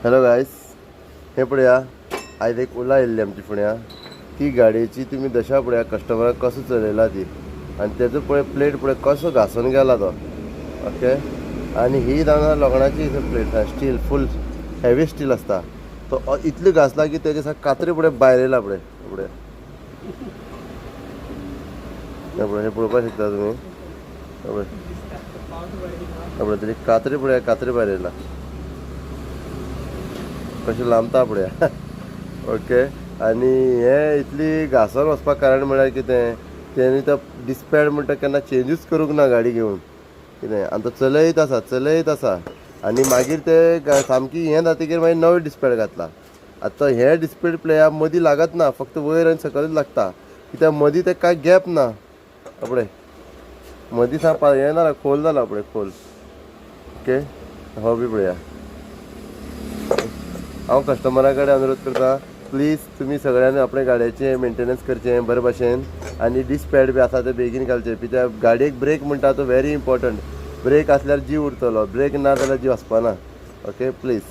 Hello guys, हे पळया आयज एक ओला येयल्ली आमची फुड्या. ती गाडयेची तुमी दशा पळया कस्टमराक कसो चलयला ती, आनी तेजो पळय प्लेट पळय कसो घासून गेला तो. ओके, आनी ही जाणा लोखणाची प्लेट स्टील फूल हेवी स्टील आसता. तो इतली घासला की तेजे सा कात्री पळय भायर येयला पळय. पळय हे पळोवपाक शकता तुमी. पळय तेजी कात्री पळय, कात्री भायर येयला कशी लांबता पळया. ओके, आनी हे इतली घासोन वचपाक कारण म्हळ्यार कितें, तेणी तो डिस्पॅड म्हणटा केन्ना चेंजूच करूंक ना गाडी घेवन कितें. आनी तो चलयत आसा आनी मागीर ते सामकी हें जातकीर मागीर नवे डिस्पॅड घातला. आतां हे डिस्पॅड प्लेया मदीं लागत ना, फक्त वयर आनी सकयलूच लागता. कित्याक मदीं ते कांय गॅप ना. पळय मदीं सा हें जाला, खोल जाला पळय, खोल. ओके, हो बी पळया. हांव कस्टमरा कडेन अनुरोध करता, प्लीज तुमी सगळ्यांनी आपल्या गाडयेचें मेंटेनन्स करचें बरे भशेन, आनी डिस्पॅड बी आसा ते बेगीन घालचे. कित्याक गाडयेक ब्रेक म्हणटा तो व्हेरी इम्पॉर्टंट. ब्रेक आसल्यार जीव उरतलो, ब्रेक ना जाल्यार जीव आसपाना. Okay, please.